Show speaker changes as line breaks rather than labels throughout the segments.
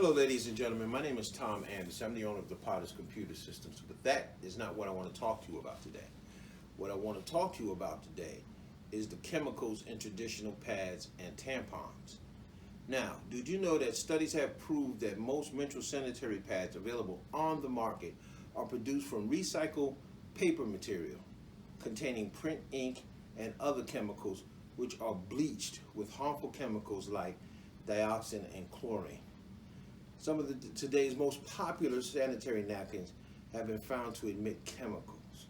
Hello, ladies and gentlemen. My name is Tom Anderson. I'm the owner of the Potter's Computer Systems, but that is not what I want to talk to you about today. What I want to talk to you about today is the chemicals in traditional pads and tampons. Now, did you know that studies have proved that most menstrual sanitary pads available on the market are produced from recycled paper material containing print ink and other chemicals which are bleached with harmful chemicals like dioxin and chlorine. Some of today's most popular sanitary napkins have been found to emit chemicals.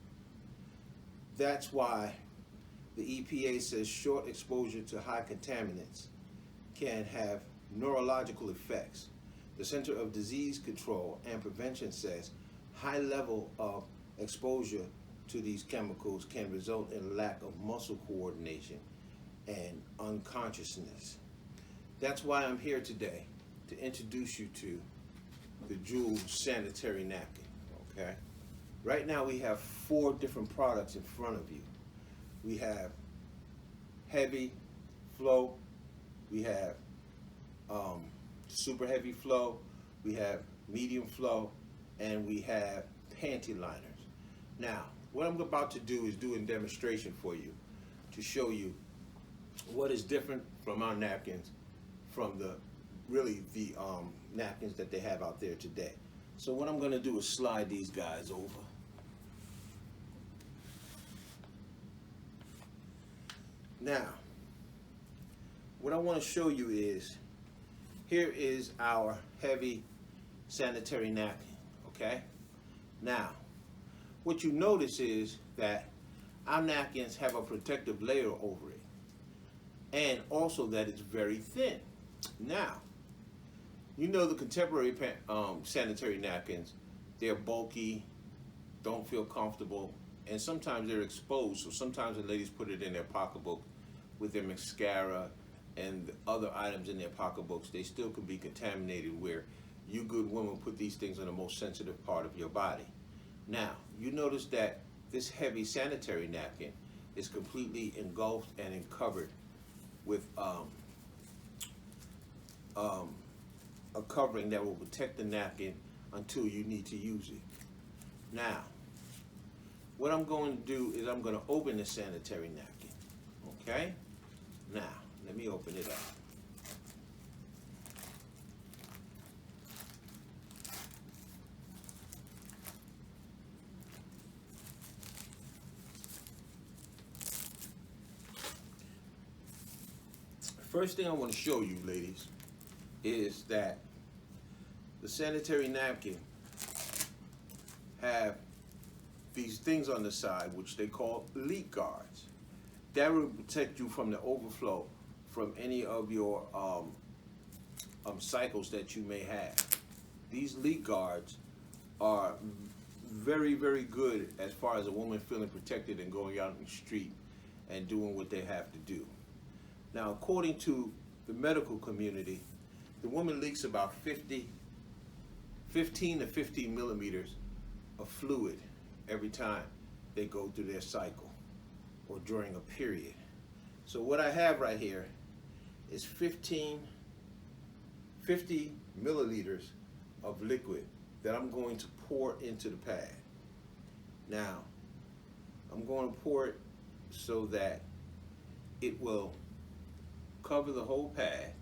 That's why the EPA says short exposure to high contaminants can have neurological effects. The Center of Disease Control and Prevention says high level of exposure to these chemicals can result in lack of muscle coordination and unconsciousness. That's why I'm here today, to introduce you to the Jewel sanitary napkin, okay? Right now we have 4 different products in front of you. We have heavy flow, we have super heavy flow, we have medium flow, and we have panty liners. Now, what I'm about to do is do a demonstration for you to show you what is different from our napkins from the napkins that they have out there today. So what I'm going to do is slide these guys over. Now, what I want to show you is, here is our heavy sanitary napkin, okay? Now, what you notice is that our napkins have a protective layer over it, and also that it's very thin. Now, you know the contemporary sanitary napkins, they're bulky, don't feel comfortable, and sometimes they're exposed. So sometimes the ladies put it in their pocketbook with their mascara and other items in their pocketbooks. They still could be contaminated, where you good women put these things on the most sensitive part of your body. Now, you notice that this heavy sanitary napkin is completely engulfed and covered with a covering that will protect the napkin until you need to use it. Now, what I'm going to do is I'm going to open the sanitary napkin, okay? Now, let me open it up. First thing I want to show you, ladies, is that the sanitary napkin have these things on the side which they call leak guards. That will protect you from the overflow from any of your cycles that you may have. These leak guards are very, very good as far as a woman feeling protected and going out in the street and doing what they have to do. Now, according to the medical community, the woman leaks about 15 to 15 millimeters of fluid every time they go through their cycle or during a period. So what I have right here is 50 milliliters of liquid that I'm going to pour into the pad. Now, I'm going to pour it so that it will cover the whole pad,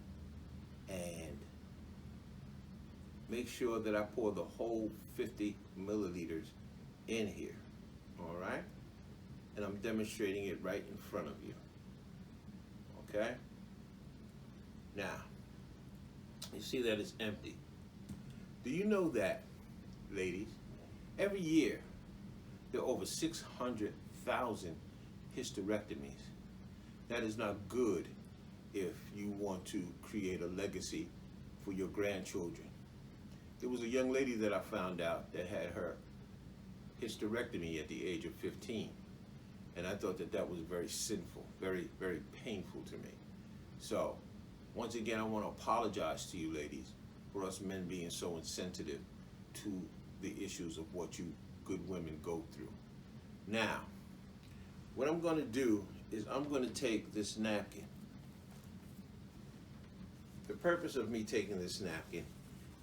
and make sure that I pour the whole 50 milliliters in here, all right? And I'm demonstrating it right in front of you, okay? Now, you see that it's empty. Do you know that, ladies, every year there are over 600,000 hysterectomies? That is not good if you want to create a legacy for your grandchildren. There was a young lady that I found out that had her hysterectomy at the age of 15, and I thought that that was very sinful, very, very painful to me. So, once again, I want to apologize to you ladies for us men being so insensitive to the issues of what you good women go through. Now, what I'm going to do is I'm going to take this napkin. The purpose of me taking this napkin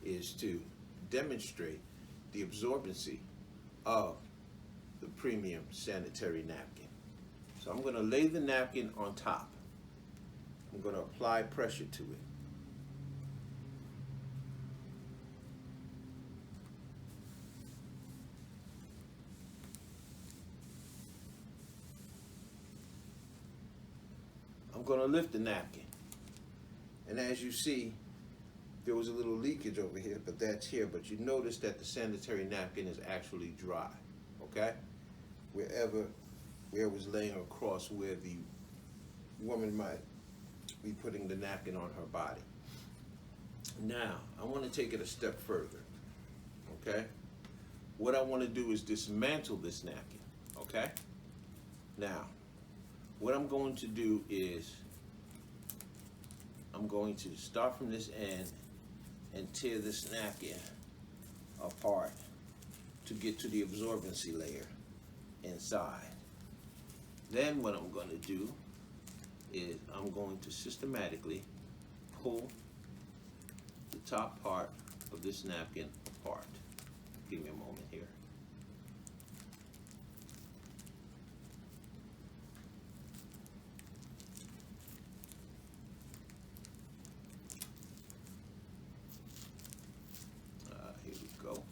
is to demonstrate the absorbency of the premium sanitary napkin. So I'm going to lay the napkin on top. I'm going to apply pressure to it. I'm going to lift the napkin. And as you see, there was a little leakage over here, but that's here. But you notice that the sanitary napkin is actually dry, okay? Where it was laying across where the woman might be putting the napkin on her body. Now, I want to take it a step further, okay? What I want to do is dismantle this napkin, okay? Now, what I'm going to do is I'm going to start from this end and tear this napkin apart to get to the absorbency layer inside. Then what I'm going to do is I'm going to systematically pull the top part of this napkin apart. Give me a moment here. Here we go.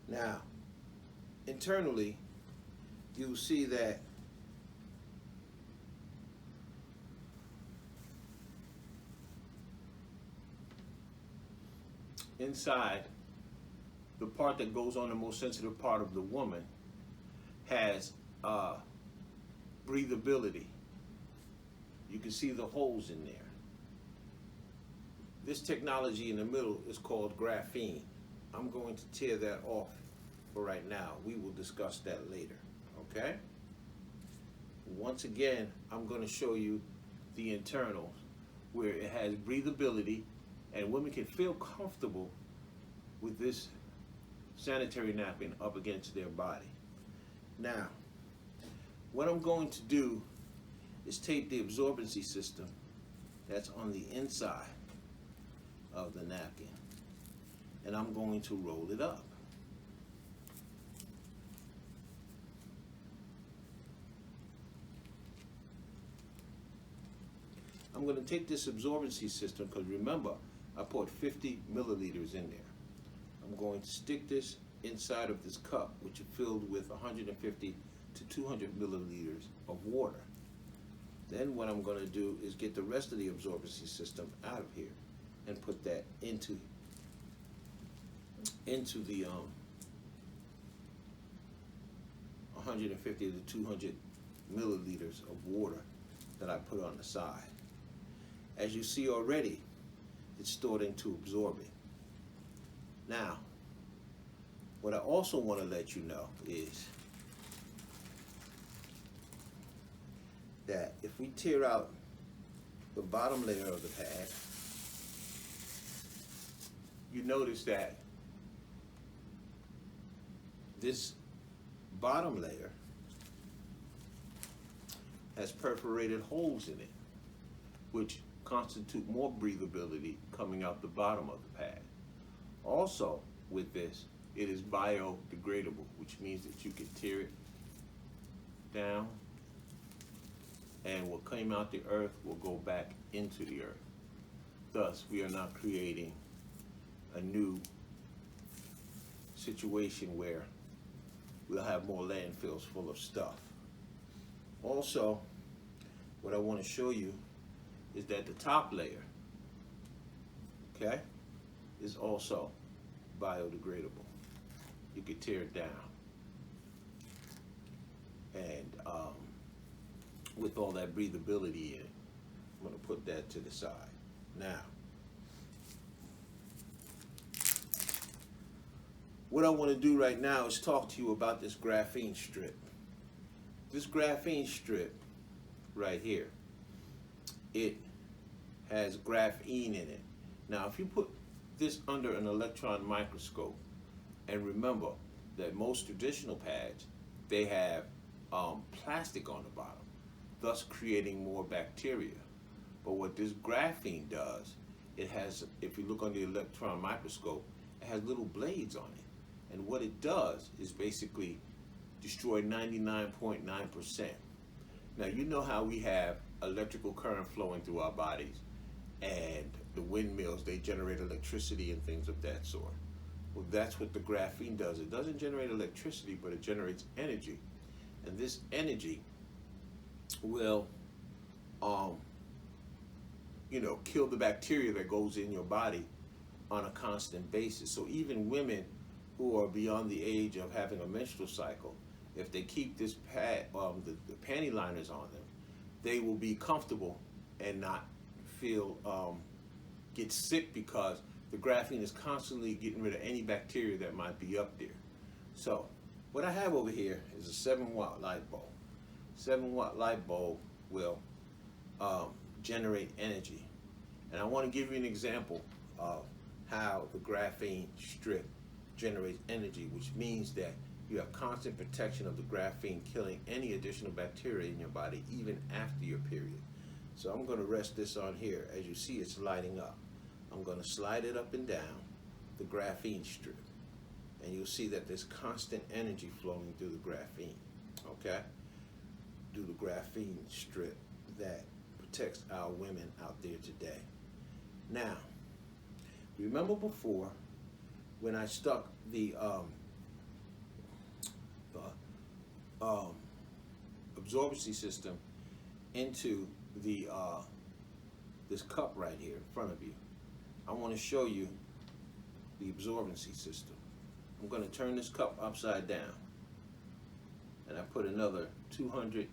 Now, internally, you'll see that inside, the part that goes on the most sensitive part of the woman has breathability. You can see the holes in there. This technology in the middle is called graphene. I'm going to tear that off for right now. We will discuss that later, okay? Once again, I'm going to show you the internals where it has breathability and women can feel comfortable with this sanitary napkin up against their body. Now, what I'm going to do is tape the absorbency system that's on the inside of the napkin, and I'm going to roll it up. I'm going to take this absorbency system, because remember, I poured 50 milliliters in there. I'm going to stick this inside of this cup, which is filled with 150 to 200 milliliters of water. Then what I'm going to do is get the rest of the absorbency system out of here and put that into the 150 to 200 milliliters of water that I put on the side. As you see already, it's starting to absorb it. Now, what I also want to let you know is that if we tear out the bottom layer of the pad, you notice that this bottom layer has perforated holes in it, which constitute more breathability coming out the bottom of the pad. Also, with this, it is biodegradable, which means that you can tear it down, and what came out the earth will go back into the earth. Thus, we are not creating a new situation where we'll have more landfills full of stuff. Also, what I want to show you is that the top layer, okay, is also biodegradable. You could tear it down. And with all that breathability in it, I'm going to put that to the side. Now, what I want to do right now is talk to you about this graphene strip. This graphene strip right here, it has graphene in it. Now, if you put this under an electron microscope, and remember that most traditional pads, they have plastic on the bottom, thus creating more bacteria. But what this graphene does, it has, if you look under the electron microscope, it has little blades on it. And what it does is basically destroy 99.9%. Now, you know how we have electrical current flowing through our bodies, and the windmills, they generate electricity and things of that sort. Well, that's what the graphene does. It doesn't generate electricity, but it generates energy. And this energy will, kill the bacteria that goes in your body on a constant basis. So even women who are beyond the age of having a menstrual cycle, if they keep this pad, the panty liners on them, they will be comfortable and not feel, get sick, because the graphene is constantly getting rid of any bacteria that might be up there. So what I have over here is a 7-watt light bulb. 7-watt light bulb will generate energy. And I want to give you an example of how the graphene strip generates energy, which means that you have constant protection of the graphene, killing any additional bacteria in your body even after your period. So I'm going to rest this on here. As you see, it's lighting up. I'm going to slide it up and down the graphene strip, and you'll see that there's constant energy flowing through the graphene, okay? Through the graphene strip that protects our women out there today. Now, remember before when I stuck the absorbency system into the this cup right here in front of you? I want to show you the absorbency system. I'm going to turn this cup upside down, and I put another 200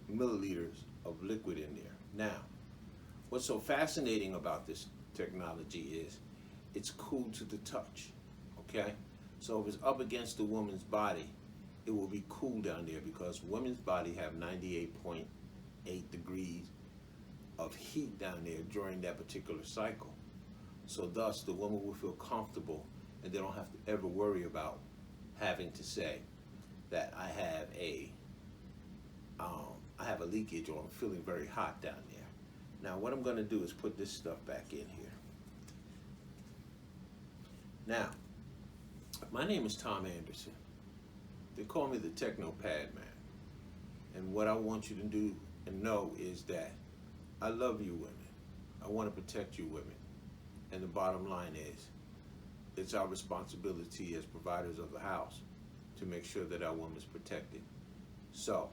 milliliters of liquid in there. Now, what's so fascinating about this technology is it's cool to the touch, okay? So if it's up against the woman's body, it will be cool down there, because women's body have 98.8 degrees of heat down there during that particular cycle. So thus the woman will feel comfortable, and they don't have to ever worry about having to say that I have a leakage, or I'm feeling very hot down there. Now what I'm going to do is put this stuff back in here. Now, my name is Tom Anderson. They call me the TechnoPadMan. And what I want you to do and know is that I love you women. I want to protect you women. And the bottom line is, it's our responsibility as providers of the house to make sure that our women's protected. So,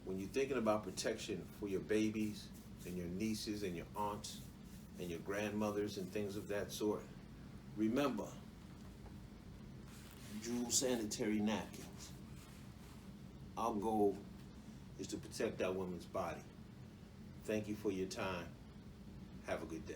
when you're thinking about protection for your babies and your nieces and your aunts and your grandmothers and things of that sort, remember, Jewel sanitary napkins. Our goal is to protect our women's body. Thank you for your time. Have a good day.